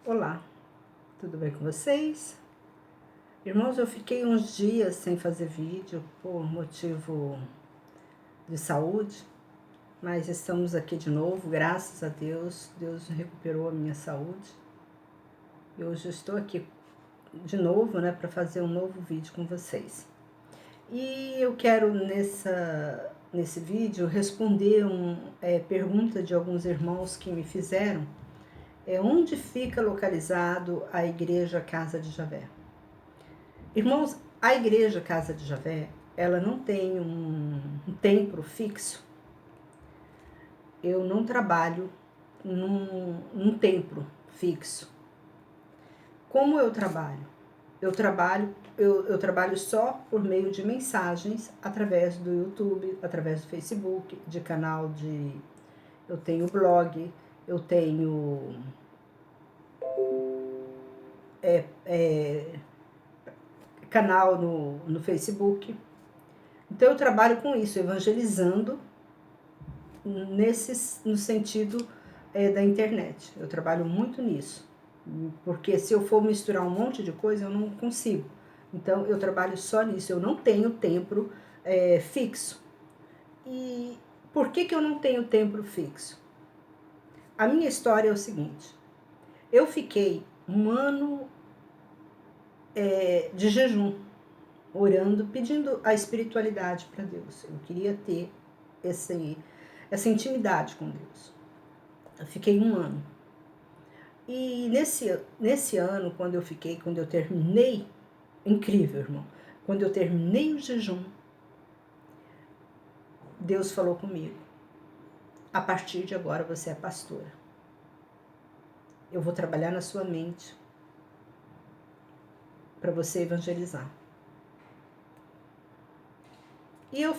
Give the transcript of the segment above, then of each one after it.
Olá, tudo bem com vocês? Irmãos, eu fiquei uns dias sem fazer vídeo por motivo de saúde, mas estamos aqui de novo, graças a Deus. Deus recuperou a minha saúde. E hoje eu estou aqui de novo, para fazer um novo vídeo com vocês. E eu quero nesse vídeo responder pergunta de alguns irmãos que me fizeram. Onde fica localizado a Igreja Casa de Javé? Irmãos, a Igreja Casa de Javé, ela não tem um templo fixo. Eu não trabalho num templo fixo. Como eu trabalho? Eu trabalho só por meio de mensagens através do YouTube, através do Facebook, de canal de... Eu tenho blog, eu tenho... canal no Facebook. Então eu trabalho com isso, evangelizando no sentido da internet. Eu trabalho muito nisso, porque se eu for misturar um monte de coisa, eu não consigo. Então eu trabalho só nisso, eu não tenho templo fixo. E por que eu não tenho templo fixo? A minha história é o seguinte: eu fiquei um ano de jejum, orando, pedindo a espiritualidade para Deus. Eu queria ter essa intimidade com Deus. Eu fiquei um ano. E nesse ano, quando eu terminei, incrível, irmão, quando eu terminei o jejum, Deus falou comigo: a partir de agora você é pastora. Eu vou trabalhar na sua mente para você evangelizar. E eu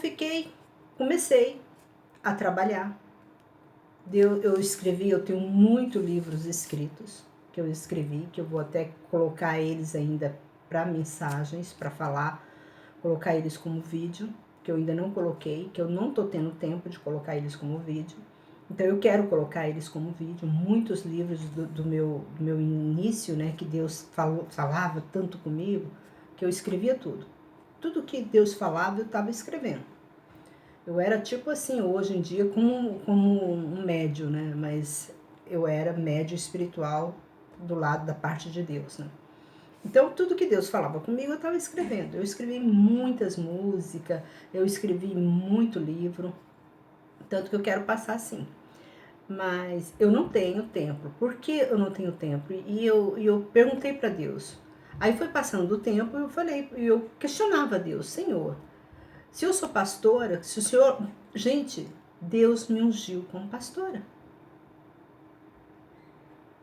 comecei a trabalhar. Eu escrevi, eu tenho muitos livros escritos que eu escrevi, que eu vou até colocar eles ainda para mensagens, para falar, colocar eles como vídeo, que eu ainda não coloquei, que eu não estou tendo tempo de colocar eles como vídeo. Então eu quero colocar eles como vídeo, muitos livros do meu início, que Deus falava tanto comigo, que eu escrevia tudo. Tudo que Deus falava eu estava escrevendo. Eu era tipo assim, hoje em dia, como um médio, mas eu era médio espiritual do lado da parte de Deus, Então, tudo que Deus falava comigo, eu estava escrevendo. Eu escrevi muitas músicas, eu escrevi muito livro, tanto que eu quero passar assim. Mas eu não tenho templo. Por que eu não tenho templo? E eu perguntei para Deus. Aí foi passando o tempo, eu questionava a Deus: Senhor, se eu sou pastora, se o Senhor... Gente, Deus me ungiu como pastora.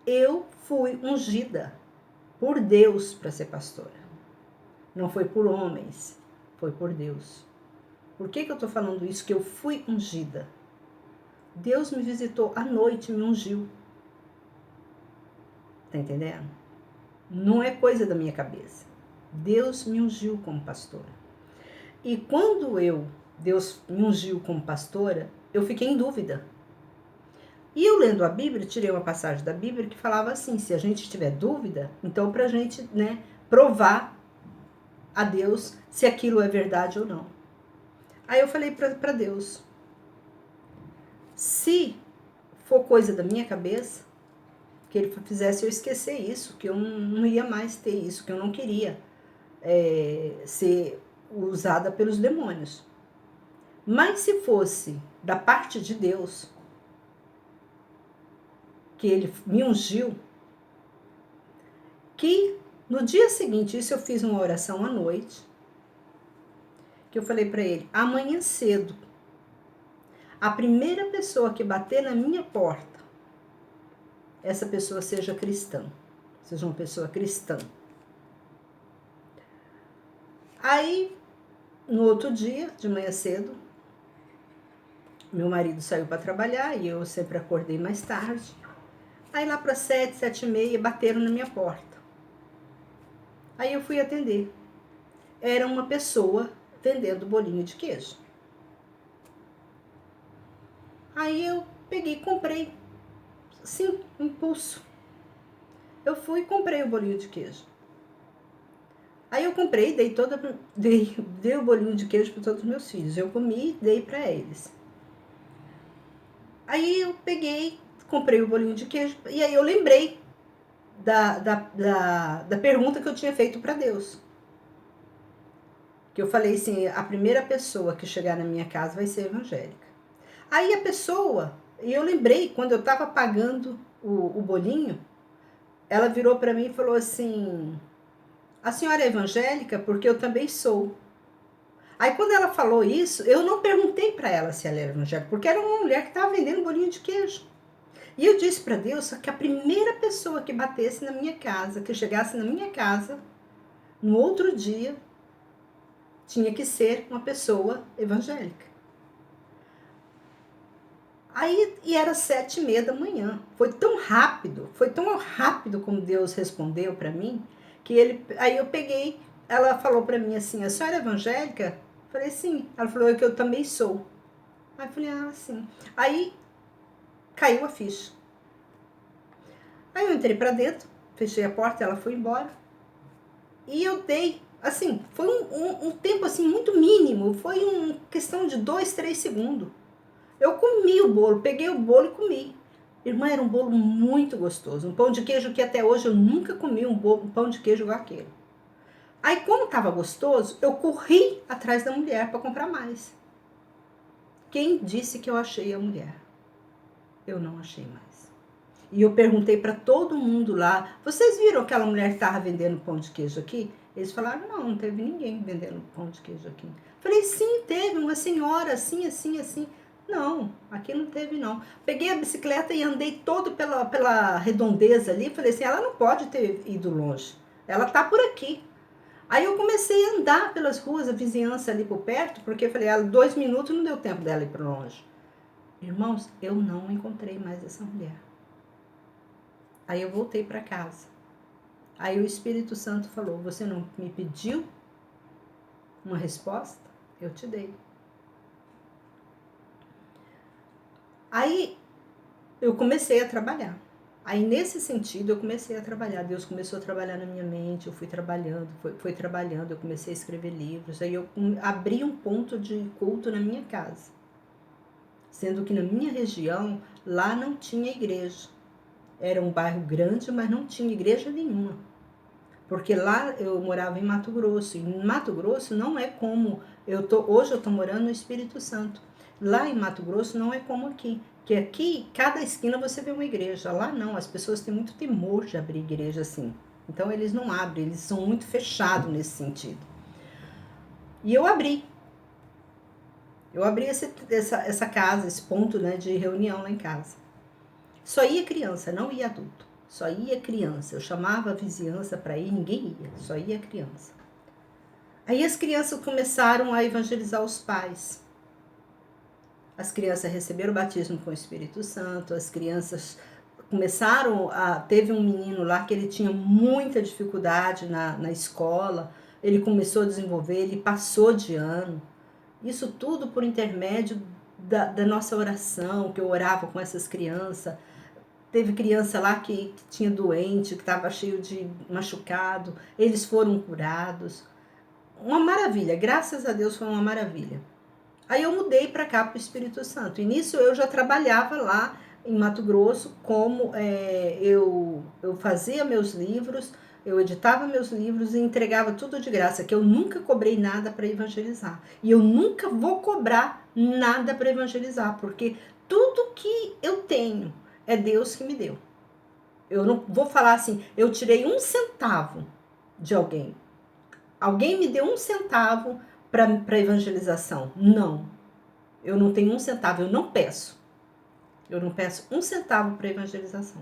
Eu fui ungida por Deus para ser pastora. Não foi por homens, foi por Deus. Por que eu estou falando isso? Que eu fui ungida. Deus me visitou à noite e me ungiu. Tá entendendo? Não é coisa da minha cabeça. Deus me ungiu como pastora. E quando Deus me ungiu como pastora, eu fiquei em dúvida. E eu lendo a Bíblia, tirei uma passagem da Bíblia que falava assim: se a gente tiver dúvida, então pra gente, provar a Deus se aquilo é verdade ou não. Aí eu falei para Deus: se for coisa da minha cabeça, que ele fizesse eu esquecer isso, que eu não ia mais ter isso, que eu não queria ser usada pelos demônios. Mas se fosse da parte de Deus, que ele me ungiu, que no dia seguinte, isso eu fiz uma oração à noite, que eu falei para ele: amanhã cedo, a primeira pessoa que bater na minha porta, essa pessoa seja cristã, seja uma pessoa cristã. Aí, no outro dia, de manhã cedo, meu marido saiu para trabalhar e eu sempre acordei mais tarde. Aí lá para 7, 7h30, bateram na minha porta. Aí eu fui atender. Era uma pessoa vendendo bolinho de queijo. Aí eu peguei e comprei, sim, impulso. eu fui e comprei o bolinho de queijo. Aí eu comprei, dei o bolinho de queijo para todos os meus filhos. Eu comi e dei para eles. Aí eu peguei, comprei o bolinho de queijo e aí eu lembrei da pergunta que eu tinha feito para Deus. Que eu falei assim, a primeira pessoa que chegar na minha casa vai ser evangélica. Aí a pessoa, e eu lembrei, quando eu estava pagando o bolinho, ela virou para mim e falou assim, a senhora é evangélica? Porque eu também sou. Aí quando ela falou isso, eu não perguntei para ela se ela era evangélica, porque era uma mulher que estava vendendo bolinho de queijo. E eu disse para Deus que a primeira pessoa que batesse na minha casa, que chegasse na minha casa, no outro dia, tinha que ser uma pessoa evangélica. Aí, e era 7h30 da manhã. Foi tão rápido como Deus respondeu para mim, aí eu peguei, ela falou para mim assim, a senhora é evangélica? Eu falei, sim. Ela falou, é que eu também sou. Aí eu falei, ah, sim. Aí caiu a ficha. Aí eu entrei para dentro, fechei a porta, ela foi embora. E eu dei, assim, foi um tempo assim muito mínimo, foi uma questão de 2, 3 segundos. Eu comi o bolo, peguei o bolo e comi. Irmã, era um bolo muito gostoso. Um pão de queijo que até hoje eu nunca comi um pão de queijo igual aquele. Aí, como estava gostoso, eu corri atrás da mulher para comprar mais. Quem disse que eu achei a mulher? Eu não achei mais. E eu perguntei para todo mundo lá, vocês viram aquela mulher que estava vendendo pão de queijo aqui? Eles falaram, não, não teve ninguém vendendo pão de queijo aqui. Falei, sim, teve uma senhora assim, assim, assim. Não, aqui não teve não. Peguei a bicicleta e andei todo pela redondeza ali, falei assim, ela não pode ter ido longe, ela tá por aqui. Aí eu comecei a andar pelas ruas, a vizinhança ali por perto, porque eu falei, 2 minutos não deu tempo dela ir para longe. Irmãos, eu não encontrei mais essa mulher. Aí eu voltei para casa. Aí o Espírito Santo falou, você não me pediu uma resposta? Eu te dei. Aí eu comecei a trabalhar. Aí nesse sentido eu comecei a trabalhar. Deus começou a trabalhar na minha mente, eu fui trabalhando, foi trabalhando, eu comecei a escrever livros. Aí eu abri um ponto de culto na minha casa. Sendo que na minha região, lá não tinha igreja. Era um bairro grande, mas não tinha igreja nenhuma. Porque lá eu morava em Mato Grosso. E em Mato Grosso não é como hoje eu tô morando no Espírito Santo. Lá em Mato Grosso não é como aqui. Que aqui, cada esquina você vê uma igreja. Lá não, as pessoas têm muito temor de abrir igreja assim. Então eles não abrem, eles são muito fechados nesse sentido. E eu abri. Eu abri essa casa, esse ponto, né, de reunião lá em casa. Só ia criança, não ia adulto. Só ia criança. Eu chamava a vizinhança para ir, ninguém ia. Só ia criança. Aí as crianças começaram a evangelizar os pais. As crianças receberam o batismo com o Espírito Santo. As crianças começaram a... Teve um menino lá que ele tinha muita dificuldade na escola. Ele começou a desenvolver, ele passou de ano. Isso tudo por intermédio da nossa oração, que eu orava com essas crianças. Teve criança lá que tinha doente, que estava cheio de machucado. Eles foram curados. Uma maravilha, graças a Deus foi uma maravilha. Aí eu mudei para cá, para o Espírito Santo. E nisso eu já trabalhava lá em Mato Grosso, como eu fazia meus livros, eu editava meus livros e entregava tudo de graça, que eu nunca cobrei nada para evangelizar. E eu nunca vou cobrar nada para evangelizar, porque tudo que eu tenho é Deus que me deu. Eu não vou falar assim, eu tirei 1 centavo de alguém. Alguém me deu 1 centavo para evangelização. Não. Eu não tenho 1 centavo, eu não peço. Eu não peço 1 centavo para evangelização.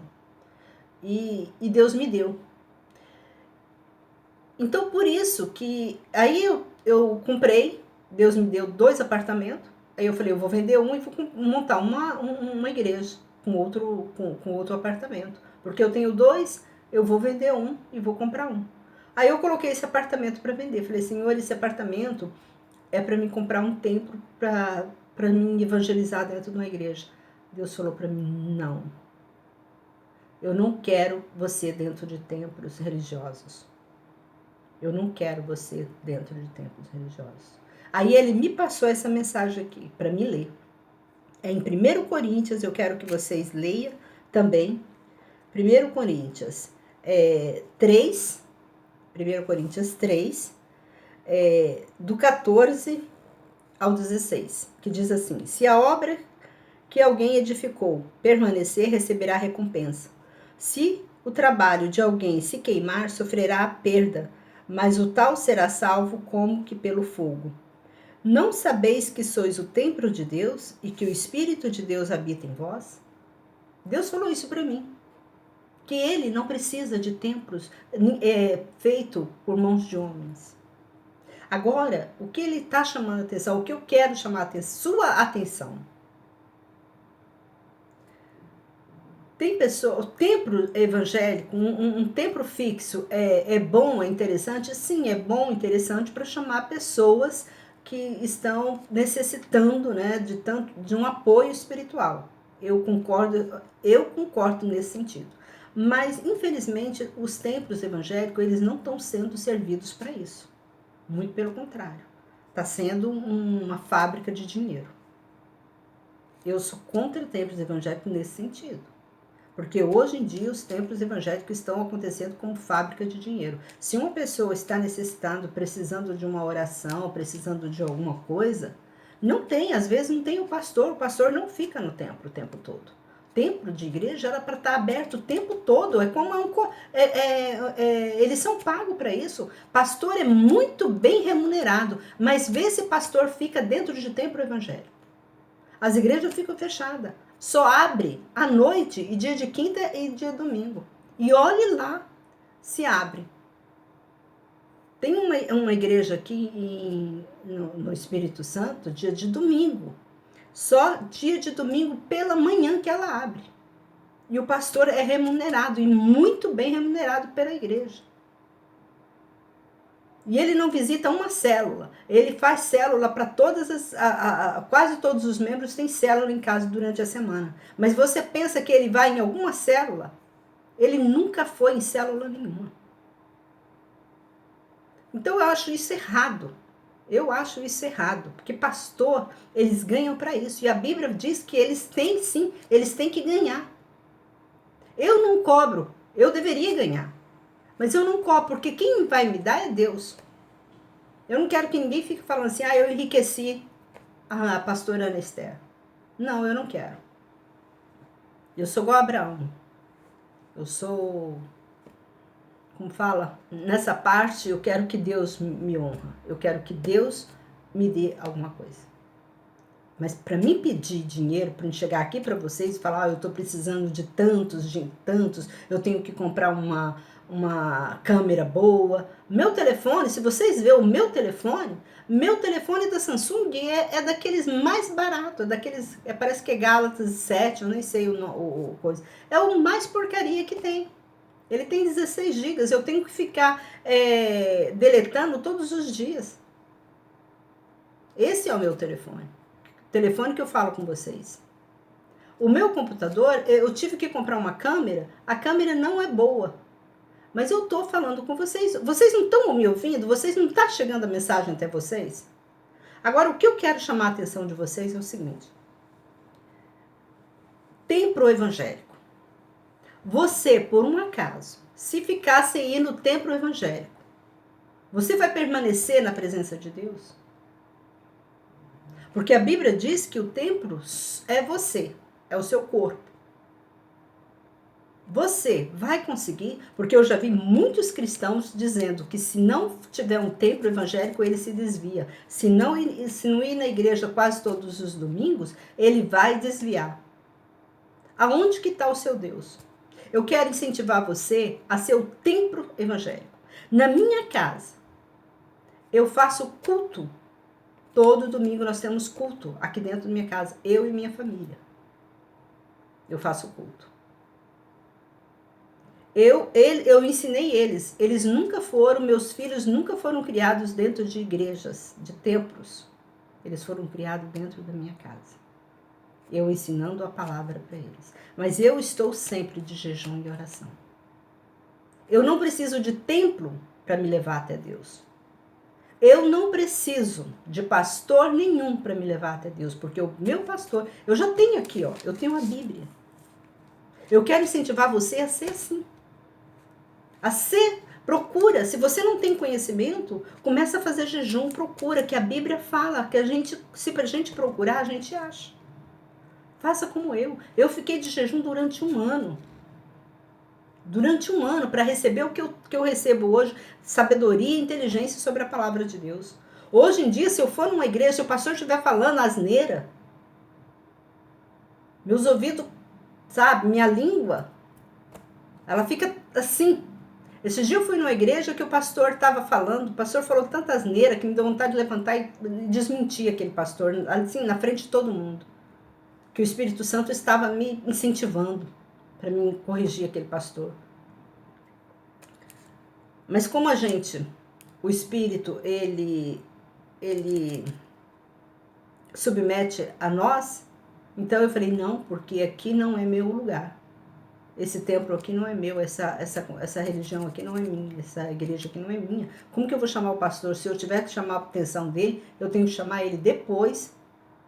E Deus me deu. Então, por isso que... Aí eu comprei, Deus me deu 2 apartamentos. Aí eu falei, eu vou vender um e vou montar uma igreja com outro apartamento. Porque eu tenho 2, eu vou vender um e vou comprar um. Aí eu coloquei esse apartamento para vender. Falei, Senhor, esse apartamento é para mim comprar um templo para mim evangelizar dentro de uma igreja. Deus falou para mim, não. Eu não quero você dentro de templos religiosos. Eu não quero você dentro de templos religiosos. Aí ele me passou essa mensagem aqui para me ler. É em 1 Coríntios, eu quero que vocês leiam também. 1 Coríntios 3, 1 Coríntios 3, do 14 ao 16, que diz assim: se a obra que alguém edificou permanecer, receberá recompensa. Se o trabalho de alguém se queimar, sofrerá a perda, mas o tal será salvo como que pelo fogo. Não sabeis que sois o templo de Deus e que o Espírito de Deus habita em vós? Deus falou isso para mim. Que ele não precisa de templos feito por mãos de homens. Agora, o que ele está chamando a atenção, o que eu quero chamar a sua atenção. Tem pessoa, o templo evangélico, um templo fixo é bom, é interessante? Sim, é bom, interessante para chamar pessoas que estão necessitando, né, de um apoio espiritual. Eu concordo nesse sentido. Mas, infelizmente, os templos evangélicos, eles não estão sendo servidos para isso. Muito pelo contrário. Está sendo uma fábrica de dinheiro. Eu sou contra templos evangélicos nesse sentido. Porque hoje em dia os templos evangélicos estão acontecendo como fábrica de dinheiro. Se uma pessoa está necessitando, precisando de uma oração, precisando de alguma coisa, não tem, às vezes não tem o pastor não fica no templo o tempo todo. O templo de igreja era para estar aberto o tempo todo, eles são pagos para isso. Pastor é muito bem remunerado, mas vê se pastor fica dentro de templo evangélico. As igrejas ficam fechadas. Só abre à noite e dia de quinta e dia de domingo. E olhe lá se abre. Tem uma igreja aqui no Espírito Santo, dia de domingo. Só dia de domingo pela manhã que ela abre. E o pastor é remunerado, e muito bem remunerado pela igreja. E ele não visita uma célula. Ele faz célula para quase todos os membros têm célula em casa durante a semana. Mas você pensa que ele vai em alguma célula? Ele nunca foi em célula nenhuma. Então eu acho isso errado. Porque pastor, eles ganham para isso. E a Bíblia diz que eles têm sim, eles têm que ganhar. Eu não cobro, eu deveria ganhar. Mas eu não cobro, porque quem vai me dar é Deus. Eu não quero que ninguém fique falando assim, eu enriqueci a pastora Ana Esther. Não, eu não quero. Eu sou igual a Abraão. Eu sou, como fala, nessa parte eu quero que Deus me honra. Eu quero que Deus me dê alguma coisa. Mas para mim pedir dinheiro, para chegar aqui para vocês e falar, eu estou precisando de tantos, eu tenho que comprar uma câmera boa. Meu telefone, se vocês verem o meu telefone da Samsung é daqueles mais baratos, daqueles, parece que é Galaxy 7, eu nem sei o coisa. É o mais porcaria que tem. Ele tem 16 GB, eu tenho que ficar deletando todos os dias. Esse é o meu telefone. Telefone que eu falo com vocês. O meu computador, eu tive que comprar uma câmera, a câmera não é boa. Mas eu estou falando com vocês. Vocês não estão me ouvindo? Vocês não está chegando a mensagem até vocês? Agora, o que eu quero chamar a atenção de vocês é o seguinte. Templo evangélico. Você, por um acaso, se ficasse aí no templo evangélico, você vai permanecer na presença de Deus? Porque a Bíblia diz que o templo é você, é o seu corpo. Você vai conseguir, porque eu já vi muitos cristãos dizendo que se não tiver um templo evangélico, ele se desvia. Se não ir na igreja quase todos os domingos, ele vai desviar. Aonde que está o seu Deus? Eu quero incentivar você a ser o templo evangélico. Na minha casa, eu faço culto. Todo domingo nós temos culto aqui dentro da minha casa, eu e minha família. Eu faço culto. Eu ensinei eles nunca foram, meus filhos nunca foram criados dentro de igrejas, de templos. Eles foram criados dentro da minha casa. eu ensinando a palavra para eles. Mas eu estou sempre de jejum e oração. Eu não preciso de templo para me levar até Deus. Eu não preciso de pastor nenhum para me levar até Deus, porque o meu pastor, eu já tenho aqui, ó, eu tenho a Bíblia. Eu quero incentivar você a ser assim. A ser, procura, se você não tem conhecimento, começa a fazer jejum, procura, que a Bíblia fala, que se a gente procurar, a gente acha. Faça como eu. Eu fiquei de jejum durante um ano. Durante um ano, para receber o que eu recebo hoje, sabedoria e inteligência sobre a palavra de Deus. Hoje em dia, se eu for numa igreja, se o pastor estiver falando asneira, meus ouvidos, sabe, minha língua, ela fica assim. Esses dias eu fui numa igreja que o pastor estava falando, o pastor falou tanta asneira que me deu vontade de levantar e desmentir aquele pastor, assim, na frente de todo mundo. Que o Espírito Santo estava me incentivando para me corrigir aquele pastor. Mas como o Espírito, ele submete a nós, então eu falei, não, porque aqui não é meu lugar. Esse templo aqui não é meu, essa religião aqui não é minha, essa igreja aqui não é minha. Como que eu vou chamar o pastor? Se eu tiver que chamar a atenção dele, eu tenho que chamar ele depois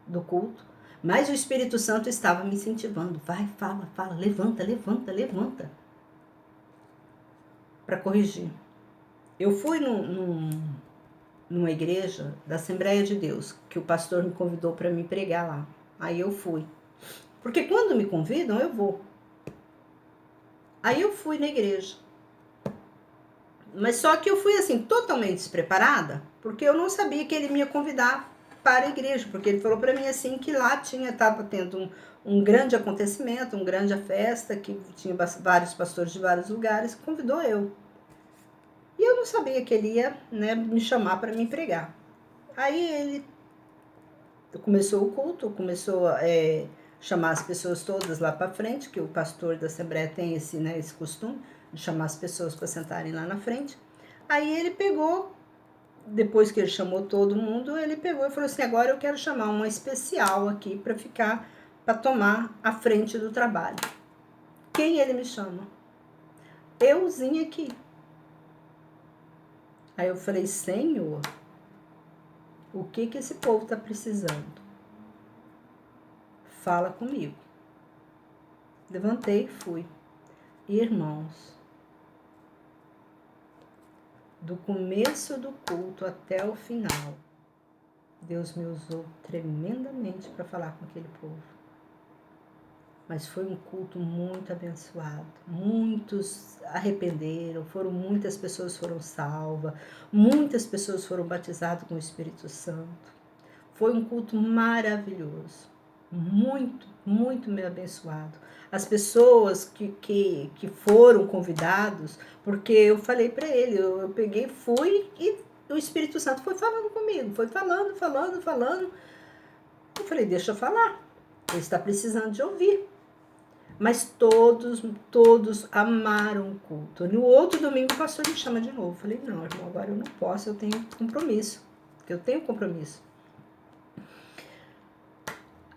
do culto. Mas o Espírito Santo estava me incentivando. Vai, fala, levanta, levanta, levanta. Para corrigir. Eu fui numa igreja da Assembleia de Deus, que o pastor me convidou para me pregar lá. Aí eu fui. Porque quando me convidam, eu vou. Aí eu fui na igreja. Mas só que eu fui assim, totalmente despreparada, porque eu não sabia que ele me ia convidar para a igreja, porque ele falou para mim assim que lá estava tendo um grande acontecimento, uma grande festa, que tinha vários pastores de vários lugares, convidou eu. E eu não sabia que ele ia, né, me chamar para me pregar. Aí ele começou o culto, começou a chamar as pessoas todas lá para frente, que o pastor da Assembleia tem esse costume de chamar as pessoas para sentarem lá na frente. Aí ele pegou, depois que ele chamou todo mundo, ele pegou e falou assim, agora eu quero chamar uma especial aqui para tomar a frente do trabalho. Quem ele me chama? Euzinha aqui. Aí eu falei, Senhor, o que esse povo está precisando? Fala comigo. Levantei e fui. Irmãos, do começo do culto até o final, Deus me usou tremendamente para falar com aquele povo. Mas foi um culto muito abençoado. Muitos arrependeram, muitas pessoas foram salvas, muitas pessoas foram batizadas com o Espírito Santo. Foi um culto maravilhoso. Muito, muito me abençoado. As pessoas que foram convidados, porque eu falei para ele, eu peguei, fui e o Espírito Santo foi falando comigo, foi falando. Eu falei, deixa eu falar, ele está precisando de ouvir. Mas todos amaram o culto. No outro domingo o pastor me chama de novo. Eu falei, não, irmão, agora eu não posso, eu tenho compromisso. Eu tenho compromisso.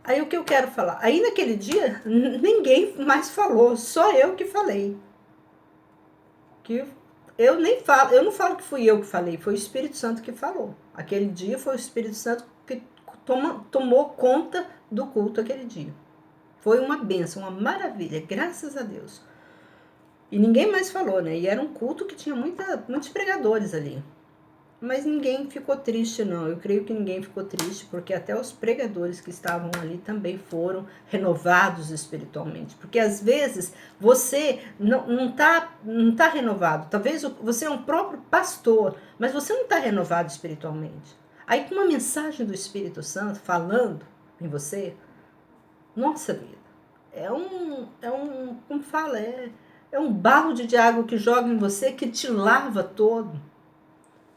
Aí o que eu quero falar? Aí naquele dia, ninguém mais falou, só eu que falei. Que eu não falo que fui eu que falei, foi o Espírito Santo que falou. Aquele dia foi o Espírito Santo que tomou conta do culto aquele dia. Foi uma bênção, uma maravilha, graças a Deus. E ninguém mais falou, né? E era um culto que tinha muitos pregadores ali. Mas ninguém ficou triste, não. Eu creio que ninguém ficou triste, porque até os pregadores que estavam ali também foram renovados espiritualmente. Porque às vezes você não tá renovado. Talvez você é um próprio pastor, mas você não está renovado espiritualmente. Aí com uma mensagem do Espírito Santo falando em você, nossa vida, como fala, é um balde de água que joga em você que te lava todo.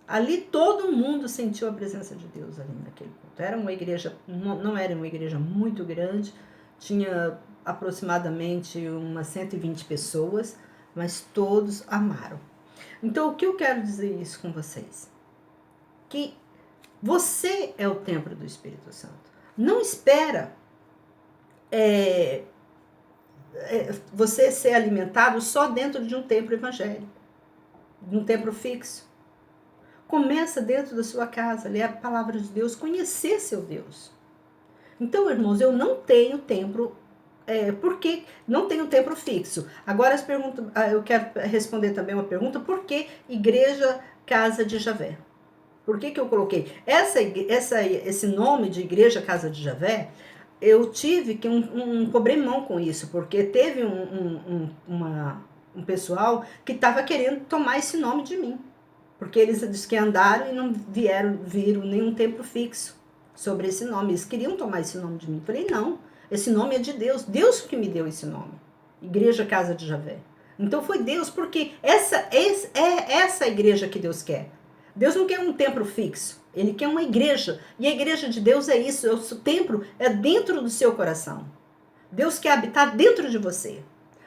Ali todo mundo sentiu a presença de Deus ali naquele culto. Era uma igreja, não era uma igreja muito grande, tinha aproximadamente umas 120 pessoas, mas todos amaram. Então o que eu quero dizer isso com vocês? Que você é o templo do Espírito Santo. Não espera você ser alimentado só dentro de um templo evangélico, de um templo fixo. Começa dentro da sua casa, ler a palavra de Deus, conhecer seu Deus. Então, irmãos, eu não tenho templo, porque não tenho templo fixo. Agora eu quero responder também uma pergunta: por que Igreja Casa de Javé? Por que eu coloquei esse nome de Igreja Casa de Javé? Eu tive que um problemão com isso, porque teve um pessoal que estava querendo tomar esse nome de mim. Porque eles dizem que andaram e não viram nenhum templo fixo sobre esse nome. Eles queriam tomar esse nome de mim. Eu falei, não, esse nome é de Deus. Deus que me deu esse nome. Igreja Casa de Javé. Então foi Deus, porque essa a igreja que Deus quer. Deus não quer um templo fixo. Ele quer uma igreja. E a igreja de Deus é isso. O templo é dentro do seu coração. Deus quer habitar dentro de você.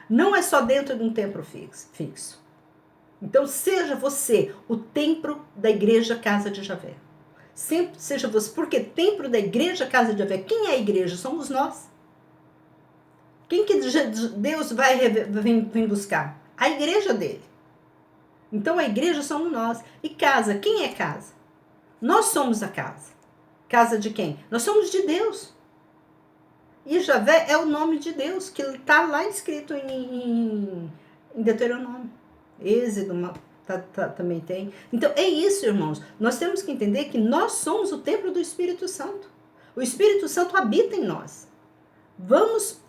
Não é só dentro de um templo fixo. Então, seja você o templo da Igreja Casa de Javé. Sempre seja você, porque templo da Igreja Casa de Javé, quem é a igreja? Somos nós. Quem que Deus vem buscar? A igreja dele. Então, a igreja somos nós. E casa, quem é casa? Nós somos a casa. Casa de quem? Nós somos de Deus. E Javé é o nome de Deus, que está lá escrito em Deuteronômio. Êxodo também tem. Então, é isso, irmãos. Nós temos que entender que nós somos o templo do Espírito Santo. O Espírito Santo habita em nós. Vamos,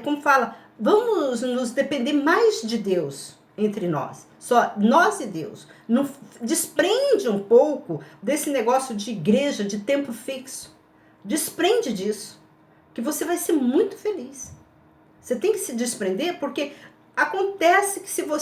como fala, vamos nos depender mais de Deus entre nós. Só nós e Deus. Não desprende um pouco desse negócio de igreja, de tempo fixo. Desprende disso, que você vai ser muito feliz. Você tem que se desprender, porque acontece que se você